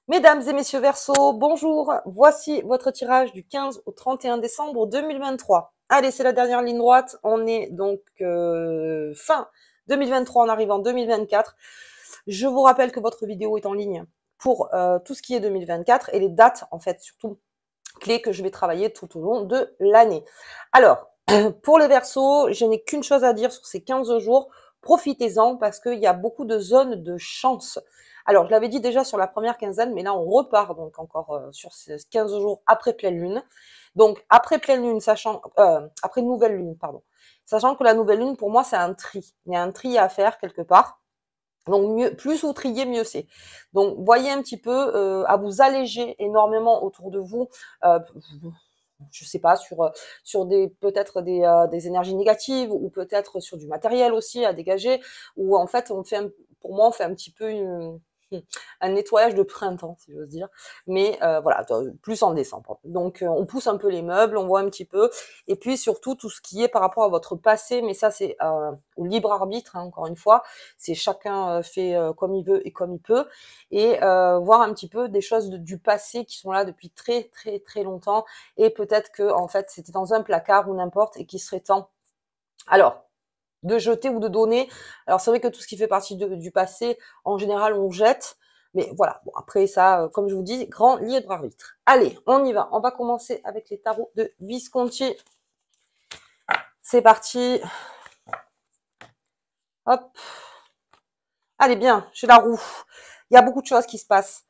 Mesdames et messieurs Verseau, bonjour. Voici votre tirage du 15 au 31 décembre 2023. Allez, c'est la dernière ligne droite. On est donc fin 2023, on arrive en 2024. Je vous rappelle que votre vidéo est en ligne pour tout ce qui est 2024 et les dates, en fait, surtout clés que je vais travailler tout au long de l'année. Alors, pour les Verseaux, je n'ai qu'une chose à dire sur ces 15 jours. Profitez-en parce qu'il y a beaucoup de zones de chance. Alors, je l'avais dit déjà sur la première quinzaine, mais là, on repart donc encore sur ces 15 jours après pleine lune. Donc, après pleine lune, après nouvelle lune, pardon. Sachant que la nouvelle lune, pour moi, c'est un tri. Il y a un tri à faire quelque part. Donc, plus vous triez, mieux c'est. Donc, voyez un petit peu à vous alléger énormément autour de vous. Euh, je sais pas, sur des peut-être des énergies négatives ou peut-être sur du matériel aussi à dégager, où en fait pour moi on fait un petit peu un nettoyage de printemps, si j'ose dire, mais voilà, plus en décembre. Donc on pousse un peu les meubles, on voit un petit peu, et puis surtout tout ce qui est par rapport à votre passé, mais ça c'est au libre arbitre, hein, encore une fois, c'est chacun fait comme il veut et comme il peut, et voir un petit peu des choses du passé qui sont là depuis très très très longtemps, et peut-être que en fait c'était dans un placard ou n'importe et qu'il serait temps alors de jeter ou de donner. Alors c'est vrai que tout ce qui fait partie du passé, en général on jette, mais voilà, bon après ça, comme je vous dis, grand libre arbitre. Allez, on y va, on va commencer avec les tarots de Visconti. C'est parti, hop, allez bien, j'ai la roue, il y a beaucoup de choses qui se passent.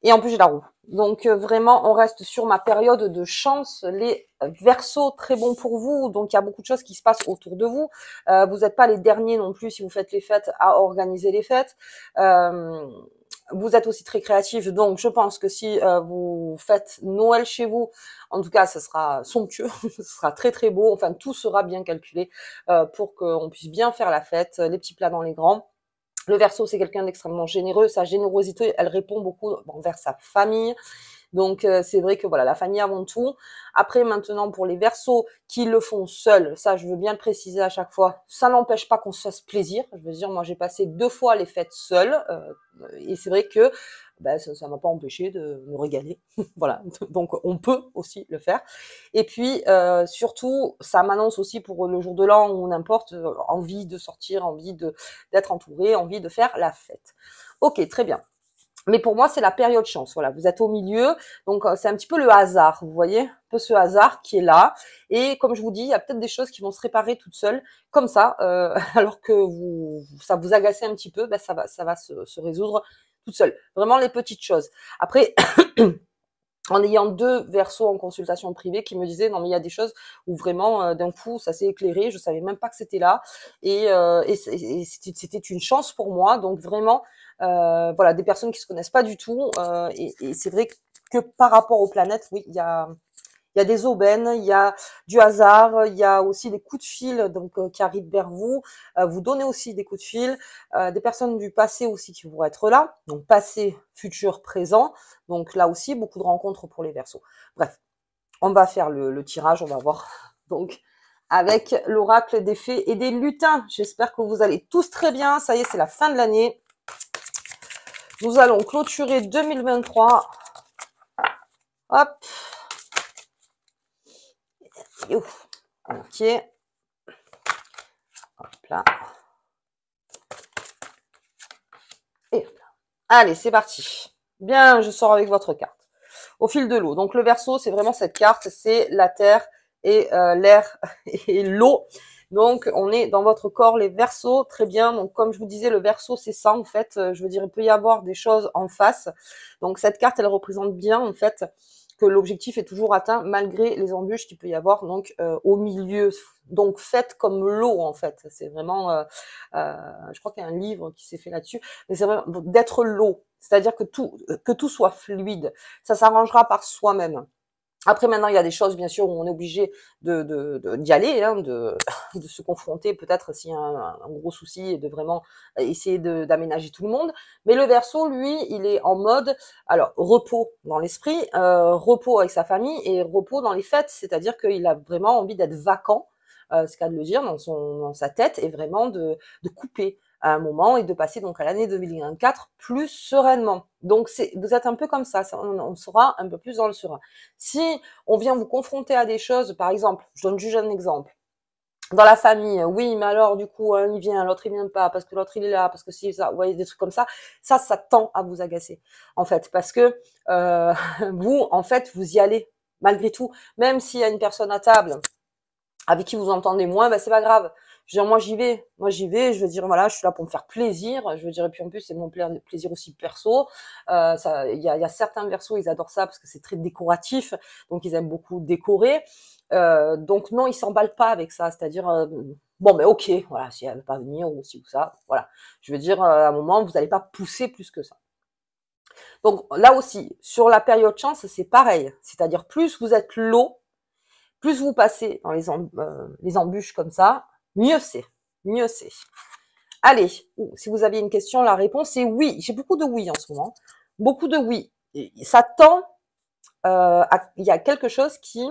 Et en plus, j'ai la roue. Donc, vraiment, on reste sur ma période de chance. Les Verseaux, très bon pour vous. Donc, il y a beaucoup de choses qui se passent autour de vous. Vous n'êtes pas les derniers non plus si vous faites les fêtes à organiser les fêtes. Vous êtes aussi très créatifs. Donc, je pense que si vous faites Noël chez vous, en tout cas, ce sera somptueux. Ce sera très, très beau. Enfin, tout sera bien calculé pour qu'on puisse bien faire la fête. Les petits plats dans les grands. Le Verseau, c'est quelqu'un d'extrêmement généreux. Sa générosité, elle répond beaucoup envers sa famille. Donc, c'est vrai que voilà, la famille avant tout. Après, maintenant, pour les Verseaux qui le font seuls, ça, je veux bien le préciser à chaque fois, ça n'empêche pas qu'on se fasse plaisir. Je veux dire, moi, j'ai passé 2 fois les fêtes seule, et c'est vrai que ça m'a pas empêché de me régaler. Voilà, donc on peut aussi le faire. Et puis, surtout, ça m'annonce aussi pour le jour de l'an ou n'importe, envie de sortir, envie d'être entouré, envie de faire la fête. Ok, très bien. Mais pour moi, c'est la période chance. Voilà, vous êtes au milieu, donc c'est un petit peu le hasard, vous voyez, un peu ce hasard qui est là. Et comme je vous dis, il y a peut-être des choses qui vont se réparer toutes seules, comme ça, alors que ça vous agaçait un petit peu, ça va se résoudre toute seule. Vraiment les petites choses. Après, en ayant 2 Verseaux en consultation privée qui me disaient non mais il y a des choses où vraiment d'un coup ça s'est éclairé, je savais même pas que c'était là et c'était une chance pour moi donc vraiment voilà des personnes qui se connaissent pas du tout et c'est vrai que par rapport aux planètes oui il y a des aubaines, il y a du hasard, il y a aussi des coups de fil donc qui arrivent vers vous. Vous donnez aussi des coups de fil, des personnes du passé aussi qui vont être là, donc passé, futur, présent. Donc là aussi beaucoup de rencontres pour les Verseaux. Bref, on va faire le tirage, on va voir. Donc avec l'oracle des fées et des lutins. J'espère que vous allez tous très bien. Ça y est, c'est la fin de l'année. Nous allons clôturer 2023. Hop. Ok. Hop là. Et hop là. Allez, c'est parti. Bien, je sors avec votre carte. Au fil de l'eau. Donc le Verseau, c'est vraiment cette carte, c'est la terre et l'air et l'eau. Donc on est dans votre corps, les Verseaux, très bien. Donc comme je vous disais, le Verseau, c'est ça en fait. Je veux dire, il peut y avoir des choses en face. Donc cette carte, elle représente bien en fait que l'objectif est toujours atteint malgré les embûches qu'il peut y avoir donc au milieu. Donc faites comme l'eau en fait. C'est vraiment, je crois qu'il y a un livre qui s'est fait là-dessus, mais c'est vraiment d'être l'eau. C'est-à-dire que tout soit fluide. Ça s'arrangera par soi-même. Après, maintenant, il y a des choses, bien sûr, où on est obligé d'y aller, hein, de se confronter, peut-être s'il y a un gros souci, et de vraiment essayer d'aménager tout le monde. Mais le Verseau, lui, il est en mode, alors, repos dans l'esprit, repos avec sa famille et repos dans les fêtes. C'est-à-dire qu'il a vraiment envie d'être vacant, c'est le cas de le dire, dans sa tête, et vraiment de couper. à un moment et de passer donc à l'année 2024 plus sereinement. Donc vous êtes un peu comme ça, on sera un peu plus dans le serein. Si on vient vous confronter à des choses, par exemple, je donne juste un exemple, dans la famille, oui, mais alors du coup, un il vient, l'autre il vient pas, parce que l'autre il est là, parce que si ça, vous voyez, des trucs comme ça tend à vous agacer, en fait, parce que vous, en fait, vous y allez malgré tout, même s'il y a une personne à table avec qui vous entendez moins, ben c'est pas grave. Je veux dire, moi j'y vais, je veux dire, voilà, je suis là pour me faire plaisir, je veux dire, et puis en plus c'est mon plaisir aussi perso. Il y a certains versos, ils adorent ça parce que c'est très décoratif, donc ils aiment beaucoup décorer. Donc non, ils s'emballent pas avec ça, c'est-à-dire bon, mais ok, voilà, si elle veut pas venir ou si ou ça, voilà. Je veux dire, à un moment, vous n'allez pas pousser plus que ça. Donc là aussi, sur la période chance, c'est pareil, c'est-à-dire plus vous êtes low, plus vous passez dans les embûches comme ça, mieux c'est. Mieux c'est. Allez, si vous aviez une question, la réponse est oui. J'ai beaucoup de oui en ce moment. Beaucoup de oui. Ça tend, il y a quelque chose qui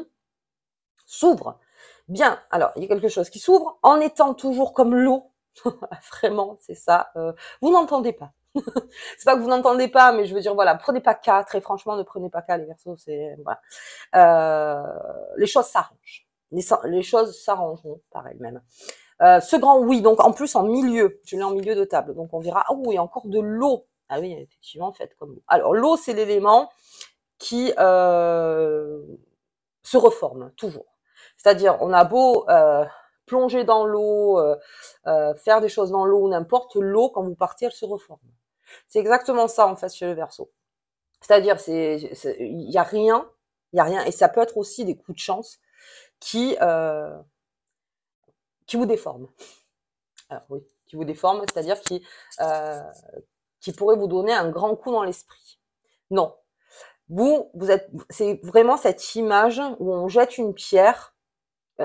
s'ouvre. Bien, alors, il y a quelque chose qui s'ouvre en étant toujours comme l'eau. Vraiment, c'est ça. Vous n'entendez pas. C'est pas que vous n'entendez pas, mais je veux dire, voilà, prenez pas cas. Très franchement, ne prenez pas cas, les Verseaux, c'est, voilà. Les choses s'arrangent. Les choses s'arrangeront par elles-mêmes. Ce grand oui, donc en plus en milieu, je l'ai en milieu de table, donc on verra, ah oui, encore de l'eau. Ah oui, effectivement, faites comme l'eau. Alors l'eau, c'est l'élément qui se reforme, toujours. C'est-à-dire, on a beau plonger dans l'eau, faire des choses dans l'eau ou n'importe, l'eau, quand vous partez, elle se reforme. C'est exactement ça, en fait, chez le Verseau. C'est-à-dire, il y a rien, et ça peut être aussi des coups de chance qui vous déforment. Alors oui, qui vous déforment, c'est-à-dire qui pourrait vous donner un grand coup dans l'esprit. Non. C'est vraiment cette image où on jette une pierre,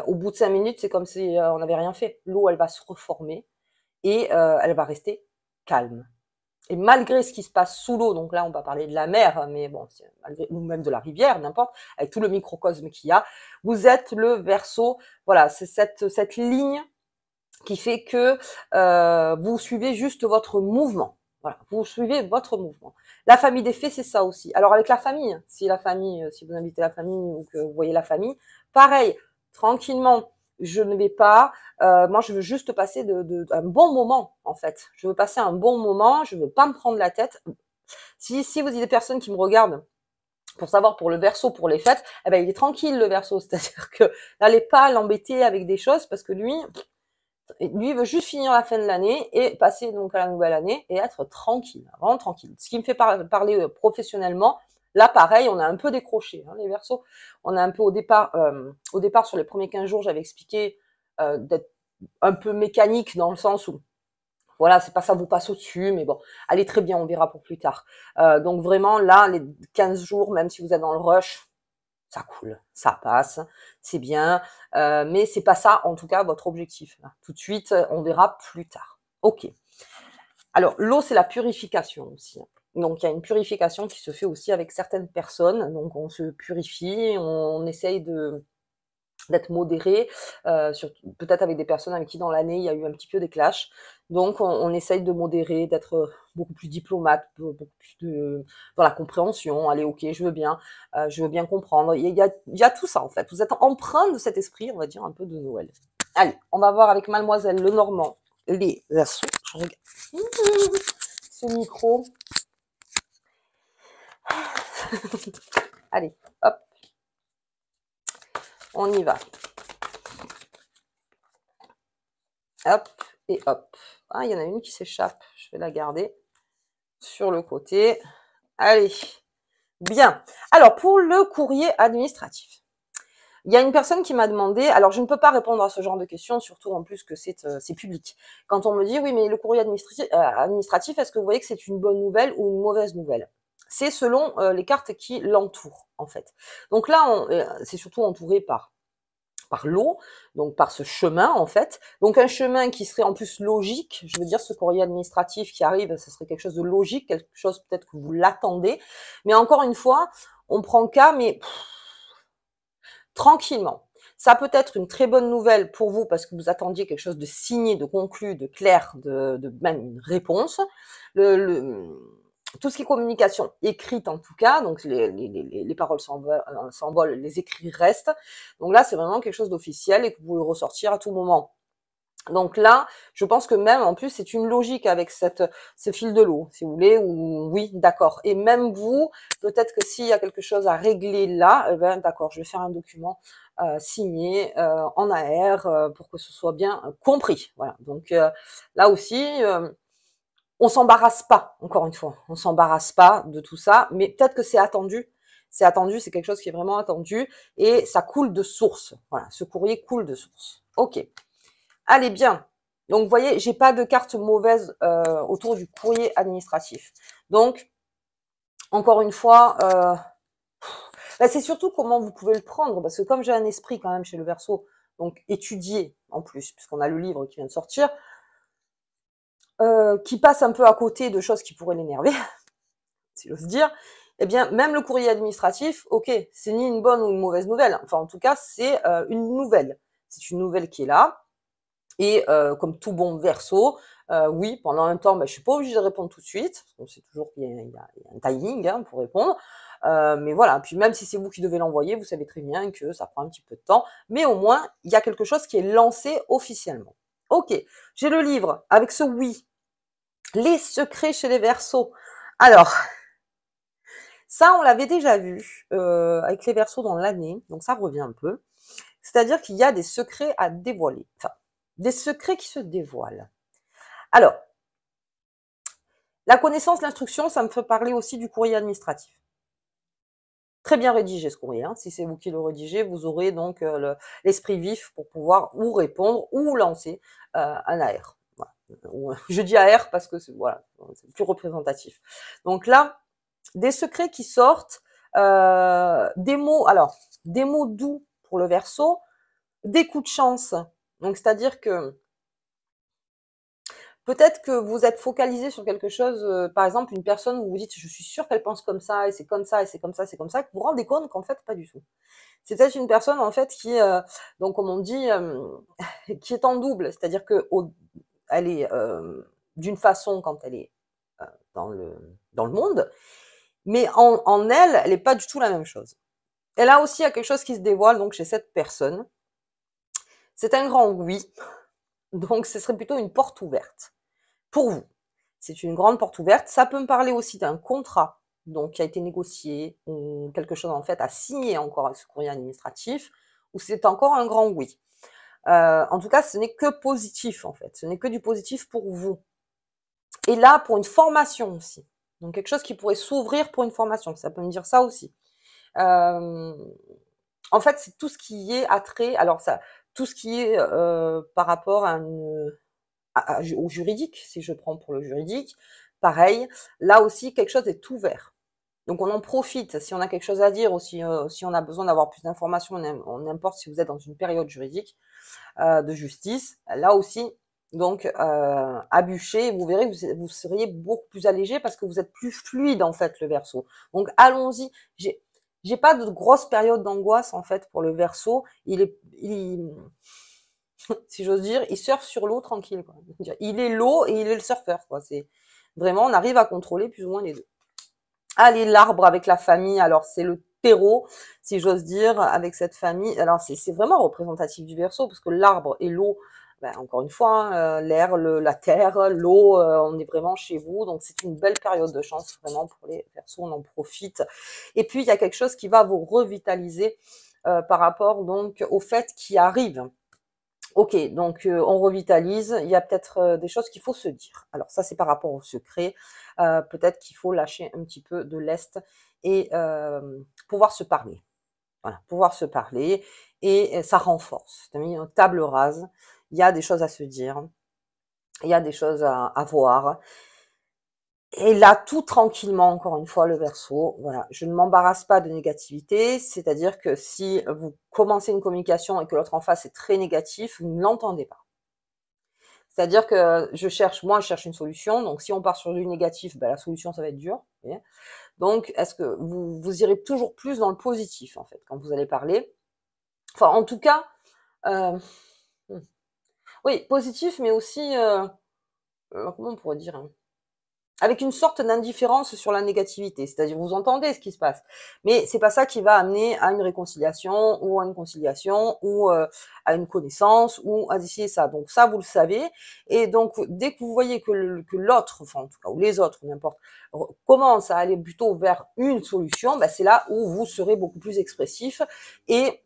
au bout de 5 minutes, c'est comme si on n'avait rien fait. L'eau, elle va se reformer et elle va rester calme. Et malgré ce qui se passe sous l'eau, donc là on va parler de la mer, mais bon, ou même de la rivière, n'importe, avec tout le microcosme qu'il y a, vous êtes le Verseau, voilà, c'est cette ligne qui fait que vous suivez juste votre mouvement. Voilà, vous suivez votre mouvement. La famille des fées, c'est ça aussi. Alors avec la famille, si vous invitez la famille ou que vous voyez la famille, pareil, tranquillement, je ne vais pas. Moi, je veux juste passer un bon moment, en fait. Je veux passer un bon moment. Je veux pas me prendre la tête. Si vous avez des personnes qui me regardent pour savoir pour le Verseau, pour les fêtes, eh ben il est tranquille le Verseau, c'est-à-dire que n'allez pas l'embêter avec des choses parce que lui, il veut juste finir la fin de l'année et passer donc à la nouvelle année et être tranquille, vraiment tranquille. Ce qui me fait parler professionnellement, là pareil, on a un peu décroché, hein, les Verseaux. On a un peu au départ sur les premiers 15 jours, j'avais expliqué d'être un peu mécanique dans le sens où voilà, c'est pas ça vous passe au-dessus, mais bon, allez très bien, on verra pour plus tard. Donc vraiment là, les 15 jours, même si vous êtes dans le rush, ça coule, ça passe, c'est bien, mais c'est pas ça, en tout cas, votre objectif. Là. Tout de suite, on verra plus tard. Ok. Alors, l'eau, c'est la purification aussi. Donc, il y a une purification qui se fait aussi avec certaines personnes. Donc, on se purifie, on essaye d'être modéré, peut-être avec des personnes avec qui dans l'année il y a eu un petit peu des clashs. Donc on essaye de modérer, d'être beaucoup plus diplomate, beaucoup plus dans la compréhension. Allez, ok, je veux bien comprendre. Il y a tout ça en fait. Vous êtes empreint de cet esprit, on va dire un peu de Noël. Allez, on va voir avec Mademoiselle Lenormand les Verseaux. Je regarde ce micro. Allez, hop, on y va. Hop et hop. Ah, il y en a une qui s'échappe. Je vais la garder sur le côté. Allez. Bien. Alors, pour le courrier administratif. Il y a une personne qui m'a demandé, alors je ne peux pas répondre à ce genre de questions, surtout en plus que c'est public. Quand on me dit, oui, mais le courrier administratif, est-ce que vous voyez que c'est une bonne nouvelle ou une mauvaise nouvelle? C'est selon les cartes qui l'entourent, en fait. Donc là, c'est surtout entouré par l'eau, donc par ce chemin en fait. Donc un chemin qui serait en plus logique, je veux dire ce courrier administratif qui arrive, ce serait quelque chose de logique, quelque chose peut-être que vous l'attendez, mais encore une fois, on prend cas, mais tranquillement. Ça peut être une très bonne nouvelle pour vous parce que vous attendiez quelque chose de signé, de conclu, de clair, de même une réponse. Tout ce qui est communication écrite en tout cas, donc les paroles s'envolent, les écrits restent. Donc là, c'est vraiment quelque chose d'officiel et que vous pouvez ressortir à tout moment. Donc là, je pense que même, en plus, c'est une logique avec ce fil de l'eau, si vous voulez, ou oui, d'accord. Et même vous, peut-être que s'il y a quelque chose à régler là, eh ben, d'accord, je vais faire un document signé en AR pour que ce soit bien compris. Voilà. Donc là aussi, on s'embarrasse pas, encore une fois, on s'embarrasse pas de tout ça, mais peut-être que c'est attendu. C'est attendu, c'est quelque chose qui est vraiment attendu et ça coule de source. Voilà, ce courrier coule de source. Ok. Allez, bien. Donc, vous voyez, j'ai pas de carte mauvaise autour du courrier administratif. Donc, encore une fois, c'est surtout comment vous pouvez le prendre, parce que comme j'ai un esprit quand même chez le Verseau, donc étudié en plus, puisqu'on a le livre qui vient de sortir, qui passe un peu à côté de choses qui pourraient l'énerver, si j'ose dire, eh bien, même le courrier administratif, ok, c'est ni une bonne ou une mauvaise nouvelle. Enfin, en tout cas, c'est une nouvelle. C'est une nouvelle qui est là. Et comme tout bon Verseau, oui, pendant un temps, je suis pas obligée de répondre tout de suite. On sait toujours qu'il y a un timing hein, pour répondre. Mais voilà, puis même si c'est vous qui devez l'envoyer, vous savez très bien que ça prend un petit peu de temps. Mais au moins, il y a quelque chose qui est lancé officiellement. Ok, j'ai le livre avec ce oui. Les secrets chez les Verseaux. Alors, ça, on l'avait déjà vu avec les Verseaux dans l'année, donc ça revient un peu. C'est-à-dire qu'il y a des secrets à dévoiler. Enfin, des secrets qui se dévoilent. Alors, la connaissance, l'instruction, ça me fait parler aussi du courrier administratif. Très bien rédigé ce courrier. Hein. Si c'est vous qui le rédigez, vous aurez donc l'esprit vif pour pouvoir ou répondre ou lancer un AR. Voilà. Je dis AR parce que c'est voilà, plus représentatif. Donc là, des secrets qui sortent, des mots, alors des mots doux pour le Verseau, des coups de chance. Donc c'est-à-dire que peut-être que vous êtes focalisé sur quelque chose, par exemple une personne où vous vous dites je suis sûre qu'elle pense comme ça et c'est comme ça et c'est comme ça, c'est comme ça, que vous vous rendez compte qu'en fait pas du tout. C'est peut-être une personne en fait qui, donc comme on dit, qui est en double, c'est-à-dire que elle est d'une façon quand elle est euh, dans le dans le monde, mais en elle, elle n'est pas du tout la même chose. Et là aussi, il y a quelque chose qui se dévoile donc chez cette personne. C'est un grand oui, donc ce serait plutôt une porte ouverte. Pour vous, c'est une grande porte ouverte. Ça peut me parler aussi d'un contrat donc qui a été négocié ou quelque chose en fait à signer encore avec ce courrier administratif ou c'est encore un grand oui. En tout cas, ce n'est que positif en fait. Ce n'est que du positif pour vous. Et là, pour une formation aussi. Donc quelque chose qui pourrait s'ouvrir pour une formation. Ça peut me dire ça aussi. En fait, c'est tout ce qui est attrait. Alors ça, tout ce qui est par rapport au juridique, si je prends pour le juridique, pareil, là aussi, quelque chose est ouvert. Donc on en profite, si on a quelque chose à dire ou si on a besoin d'avoir plus d'informations, n'importe si vous êtes dans une période juridique de justice, là aussi, donc à bûcher, vous verrez que vous seriez beaucoup plus allégé parce que vous êtes plus fluide en fait le Verseau. Donc allons-y, j'ai pas de grosse période d'angoisse en fait pour le Verseau, si j'ose dire, il surfe sur l'eau tranquille. Quoi. Il est l'eau et il est le surfeur. Quoi. C'est vraiment, on arrive à contrôler plus ou moins les deux. Allez, l'arbre avec la famille. Alors c'est le terreau, si j'ose dire, avec cette famille. Alors c'est vraiment représentatif du Verseau parce que l'arbre et l'eau. Encore une fois, hein, l'air, la terre, l'eau, on est vraiment chez vous. Donc c'est une belle période de chance vraiment pour les Verseaux. On en profite. Et puis il y a quelque chose qui va vous revitaliser par rapport donc au fait qui arrive. Ok, donc on revitalise. Il y a peut-être des choses qu'il faut se dire. Alors ça, c'est par rapport au secret. Peut-être qu'il faut lâcher un petit peu de lest et pouvoir se parler. Voilà, pouvoir se parler et ça renforce. T'as mis une table rase. Il y a des choses à se dire. Il y a des choses à voir. Et là, tout tranquillement, encore une fois, le Verseau, voilà, je ne m'embarrasse pas de négativité, c'est-à-dire que si vous commencez une communication et que l'autre en face est très négatif, vous ne l'entendez pas. C'est-à-dire que je cherche une solution, donc si on part sur du négatif, la solution, ça va être dur. Donc, est-ce que vous irez toujours plus dans le positif, en fait, quand vous allez parler? Enfin, en tout cas, euh, oui, positif, mais aussi, comment on pourrait dire, hein, avec une sorte d'indifférence sur la négativité. C'est-à-dire, vous entendez ce qui se passe, mais c'est pas ça qui va amener à une réconciliation ou à une conciliation ou à une connaissance ou à ci et ça. Donc ça, vous le savez. Et donc, dès que vous voyez que l'autre, enfin en tout cas, ou les autres, n'importe, commencent à aller plutôt vers une solution, ben, c'est là où vous serez beaucoup plus expressif et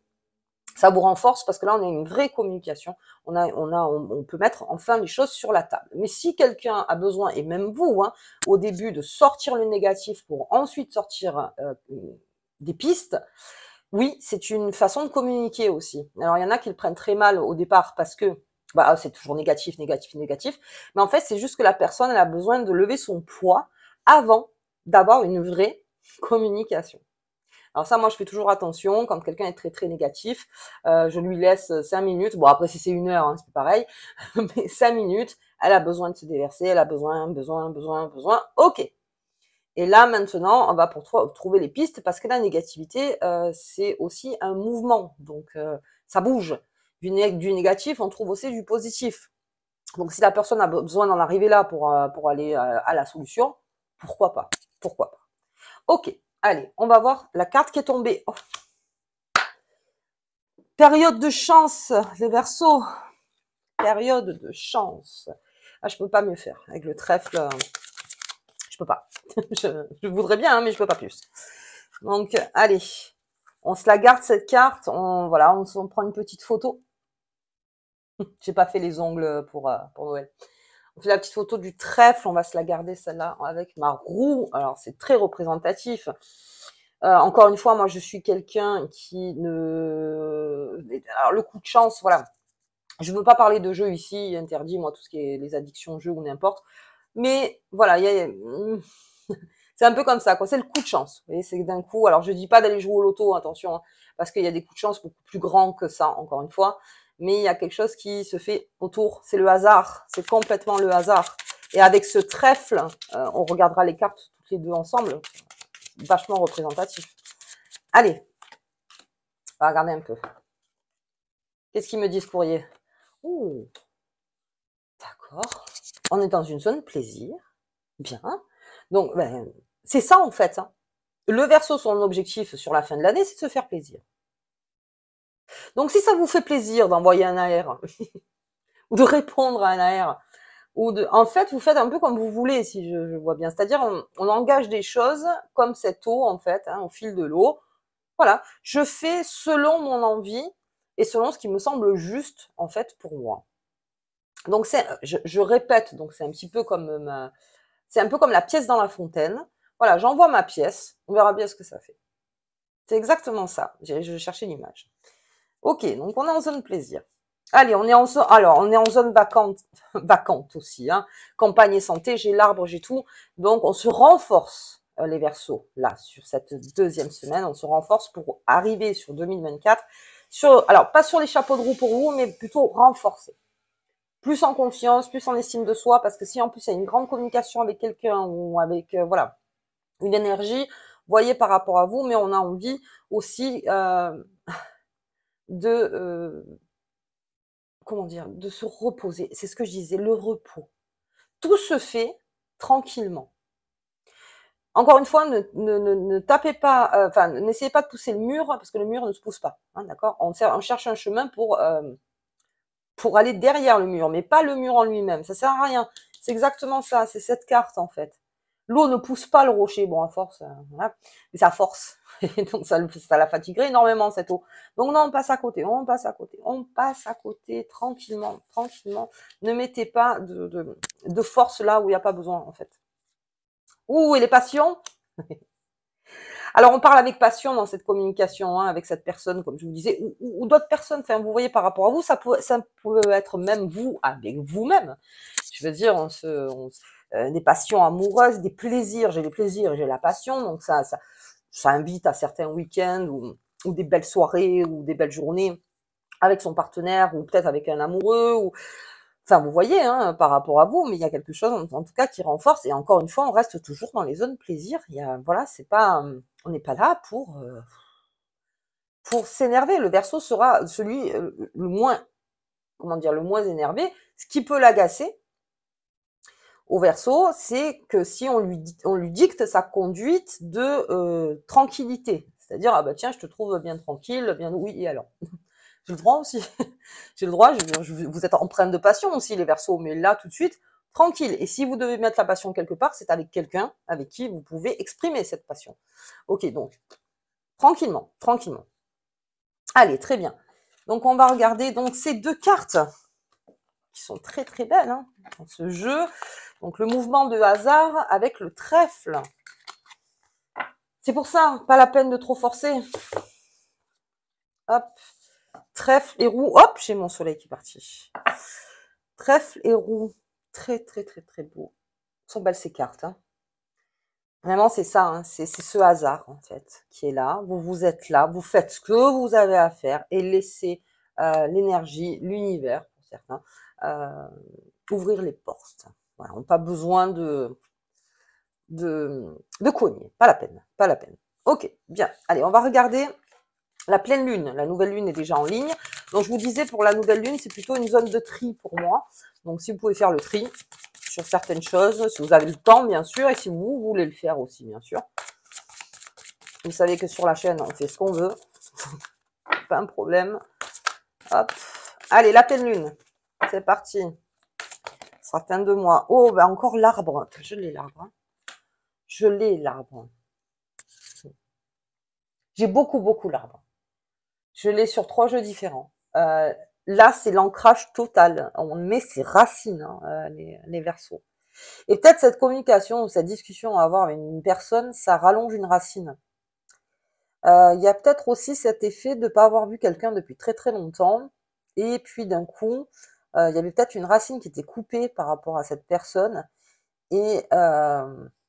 ça vous renforce parce que là, on a une vraie communication. On peut mettre enfin les choses sur la table. Mais si quelqu'un a besoin, et même vous, hein, au début, de sortir le négatif pour ensuite sortir des pistes, oui, c'est une façon de communiquer aussi. Alors, il y en a qui le prennent très mal au départ parce que bah, c'est toujours négatif, négatif, négatif. Mais en fait, c'est juste que la personne, elle a besoin de lever son poids avant d'avoir une vraie communication. Alors ça, moi, je fais toujours attention. Quand quelqu'un est très, très négatif, je lui laisse 5 minutes. Bon, après, si c'est 1 heure, hein, c'est pareil. Mais 5 minutes, elle a besoin de se déverser. Elle a besoin. OK. Et là, maintenant, on va pour trouver les pistes parce que la négativité, c'est aussi un mouvement. Donc, ça bouge. Du négatif, on trouve aussi du positif. Donc, si la personne a besoin d'en arriver là pour aller à la solution, pourquoi pas? Pourquoi pas? OK. Allez, on va voir la carte qui est tombée. Oh. Période de chance, les Verseaux. Période de chance. Ah, je peux pas mieux faire. Avec le trèfle, je peux pas. je voudrais bien, hein, mais je peux pas plus. Donc, allez. On se la garde, cette carte. Voilà, on prend une petite photo. J'ai pas fait les ongles pour Noël. On fait la petite photo du trèfle. On va se la garder, celle-là, avec ma roue. Alors, c'est très représentatif. Encore une fois, moi, je suis quelqu'un qui ne... Alors, le coup de chance, voilà. Je ne veux pas parler de jeux ici, interdit, moi, tout ce qui est les addictions, jeux ou n'importe. Mais voilà, c'est un peu comme ça, quoi. C'est le coup de chance. Vous voyez, c'est d'un coup. Alors, je dis pas d'aller jouer au loto, attention, hein, parce qu'il y a des coups de chance beaucoup plus grands que ça, encore une fois. Mais il y a quelque chose qui se fait autour. C'est le hasard. C'est complètement le hasard. Et avec ce trèfle, on regardera les cartes toutes les deux ensemble. Vachement représentatif. Allez, on va regarder un peu. Qu'est-ce qu'ils me disent, courrier? Ouh, d'accord. On est dans une zone plaisir. Bien. Donc, ben, c'est ça en fait. Hein. Le Verseau, son objectif sur la fin de l'année, c'est de se faire plaisir. Donc, si ça vous fait plaisir d'envoyer un AR ou de répondre à un AR, en fait, vous faites un peu comme vous voulez, si je vois bien. C'est-à-dire, on engage des choses comme cette eau, en fait, hein, au fil de l'eau. Voilà, je fais selon mon envie et selon ce qui me semble juste, en fait, pour moi. Donc, je répète, donc c'est un petit peu comme c'est un peu comme la pièce dans la fontaine. Voilà, j'envoie ma pièce, on verra bien ce que ça fait. C'est exactement ça. Je cherchais l'image. Ok, donc on est en zone plaisir. Allez, on est en zone vacante, vacante aussi. Hein. Campagne et santé, j'ai l'arbre, j'ai tout. Donc on se renforce les Verseaux là sur cette deuxième semaine. On se renforce pour arriver sur 2024. Alors pas sur les chapeaux de roue pour vous, mais plutôt renforcé. Plus en confiance, plus en estime de soi, parce que si en plus il y a une grande communication avec quelqu'un ou avec voilà une énergie, voyez par rapport à vous, mais on a envie aussi de comment dire, de se reposer. C'est ce que je disais, le repos. Tout se fait tranquillement. Encore une fois, ne tapez pas, enfin, n'essayez pas de pousser le mur, parce que le mur ne se pousse pas, hein, d'accord? On cherche un chemin pour aller derrière le mur, mais pas le mur en lui-même. Ça sert à rien. C'est exactement ça. C'est cette carte, en fait. L'eau ne pousse pas le rocher. Bon, à force, voilà. Mais ça force. Et donc, ça la fatiguerait énormément, cette eau. Donc, non, on passe à côté. On passe à côté. On passe à côté tranquillement. Tranquillement. Ne mettez pas de force là où il n'y a pas besoin, en fait. Ouh, et les passions? Alors, on parle avec passion dans cette communication, hein, avec cette personne, comme je vous disais, ou d'autres personnes. Enfin, vous voyez, par rapport à vous, ça peut être même vous avec vous-même. Je veux dire, des passions amoureuses, des plaisirs. J'ai les plaisirs et j'ai la passion, donc ça invite à certains week-ends ou des belles soirées ou des belles journées avec son partenaire ou peut-être avec un amoureux ou enfin, vous voyez, hein, par rapport à vous, mais il y a quelque chose, en tout cas, qui renforce. Et encore une fois, on reste toujours dans les zones plaisir. Voilà, c'est pas, on n'est pas là pour pour s'énerver. Le Verseau sera celui le moins, comment dire, le moins énervé. Ce qui peut l'agacer au Verseau, c'est que si on lui dicte sa conduite de tranquillité. C'est-à-dire, ah bah tiens, je te trouve bien tranquille, bien oui, et alors j'ai le droit aussi. J'ai le droit, vous êtes empreinte de passion aussi, les Verseaux, mais là, tout de suite, tranquille. Et si vous devez mettre la passion quelque part, c'est avec quelqu'un avec qui vous pouvez exprimer cette passion. Ok, donc, tranquillement, tranquillement. Allez, très bien. Donc, on va regarder donc ces deux cartes qui sont très très belles hein, dans ce jeu. Donc, le mouvement de hasard avec le trèfle. C'est pour ça, pas la peine de trop forcer. Hop, trèfle et roue. Hop, j'ai mon soleil qui est parti. Trèfle et roue. Très très très très beau. Sont belles ces cartes. Hein. Vraiment, c'est ça. Hein. C'est ce hasard en fait qui est là. Vous êtes là, vous faites ce que vous avez à faire et laissez l'énergie, l'univers pour certains, ouvrir les portes. Voilà, on n'a pas besoin de cogner. Pas la peine. Pas la peine. Ok, bien. Allez, on va regarder la pleine lune. La nouvelle lune est déjà en ligne. Donc, je vous disais, pour la nouvelle lune, c'est plutôt une zone de tri pour moi. Donc, si vous pouvez faire le tri sur certaines choses, si vous avez le temps, bien sûr, et si vous voulez le faire aussi, bien sûr. Vous savez que sur la chaîne, on fait ce qu'on veut. Pas un problème. Hop. Allez, la pleine lune. C'est parti. Ce sera fin de mois. Oh, ben encore l'arbre. Je l'ai, l'arbre. Je l'ai, l'arbre. J'ai beaucoup l'arbre. Je l'ai sur 3 jeux différents. Là, c'est l'ancrage total. On met ses racines, hein, les Verseaux. Et peut-être cette communication ou cette discussion à avoir avec une personne, ça rallonge une racine. Il y a peut-être aussi cet effet de ne pas avoir vu quelqu'un depuis très très longtemps. Et puis d'un coup, il y avait peut-être une racine qui était coupée par rapport à cette personne. Et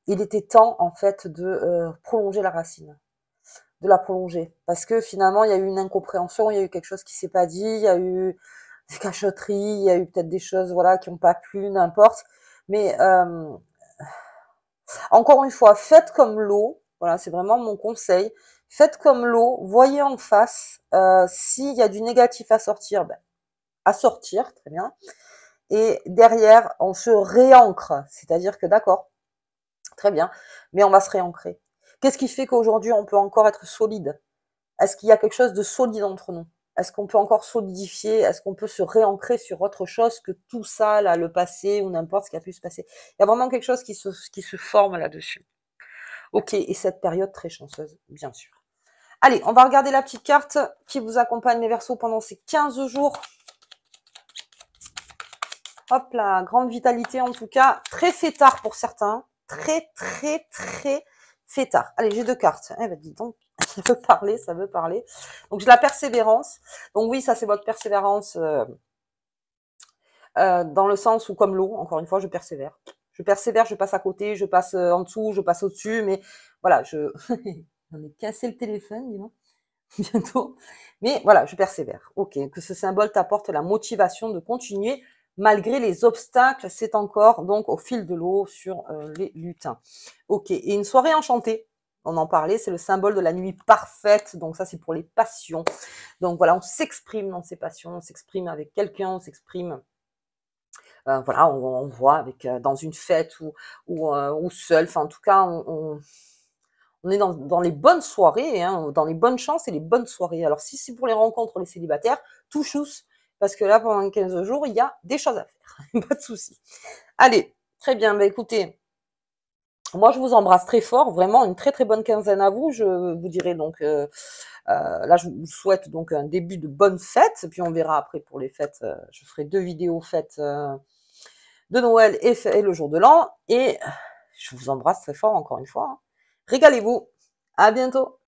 il était temps, en fait, de prolonger la racine. De la prolonger. Parce que finalement, il y a eu une incompréhension, il y a eu quelque chose qui s'est pas dit, il y a eu des cachotteries, il y a eu peut-être des choses voilà, qui n'ont pas plu, n'importe. Mais encore une fois, faites comme l'eau, voilà, c'est vraiment mon conseil. Faites comme l'eau, voyez en face, s'il y a du négatif à sortir, ben, à sortir, très bien. Et derrière, on se réancre, c'est-à-dire que d'accord, très bien, mais on va se réancrer. Qu'est-ce qui fait qu'aujourd'hui, on peut encore être solide? Est-ce qu'il y a quelque chose de solide entre nous? Est-ce qu'on peut encore solidifier? Est-ce qu'on peut se réancrer sur autre chose que tout ça, là, le passé ou n'importe ce qui a pu se passer? Il y a vraiment quelque chose qui se forme là-dessus. Ok, et cette période très chanceuse, bien sûr. Allez, on va regarder la petite carte qui vous accompagne les Verseaux pendant ces 15 jours. Hop, la grande vitalité en tout cas. Très fêtard pour certains. Très fêtard. Allez, j'ai 2 cartes. Eh ben dis donc, ça veut parler, ça veut parler. Donc j'ai la persévérance. Donc oui, ça c'est votre persévérance dans le sens où comme l'eau, encore une fois, je persévère. Je persévère, je passe à côté, je passe en dessous, je passe au-dessus, mais voilà, j'en ai cassé le téléphone, dis-moi, bientôt. Mais voilà, je persévère. Ok, que ce symbole t'apporte la motivation de continuer malgré les obstacles, c'est encore donc au fil de l'eau sur les lutins. Ok, et une soirée enchantée, on en parlait, c'est le symbole de la nuit parfaite, donc ça c'est pour les passions. Donc voilà, on s'exprime dans ses passions, on s'exprime avec quelqu'un, on s'exprime voilà, on voit avec dans une fête ou seul. Enfin, en tout cas, on est dans les bonnes soirées, hein, dans les bonnes chances et les bonnes soirées. Alors, si c'est pour les rencontres, les célibataires, tout chousse, parce que là, pendant 15 jours, il y a des choses à faire. Pas de souci. Allez, très bien. Bah, écoutez, moi, je vous embrasse très fort. Vraiment, une très bonne quinzaine à vous. Je vous dirai donc, là, je vous souhaite donc un début de bonne fête. Puis on verra après pour les fêtes. Je ferai 2 vidéos fêtes de Noël et le jour de l'an. Et je vous embrasse très fort encore une fois. Hein. Régalez-vous. À bientôt.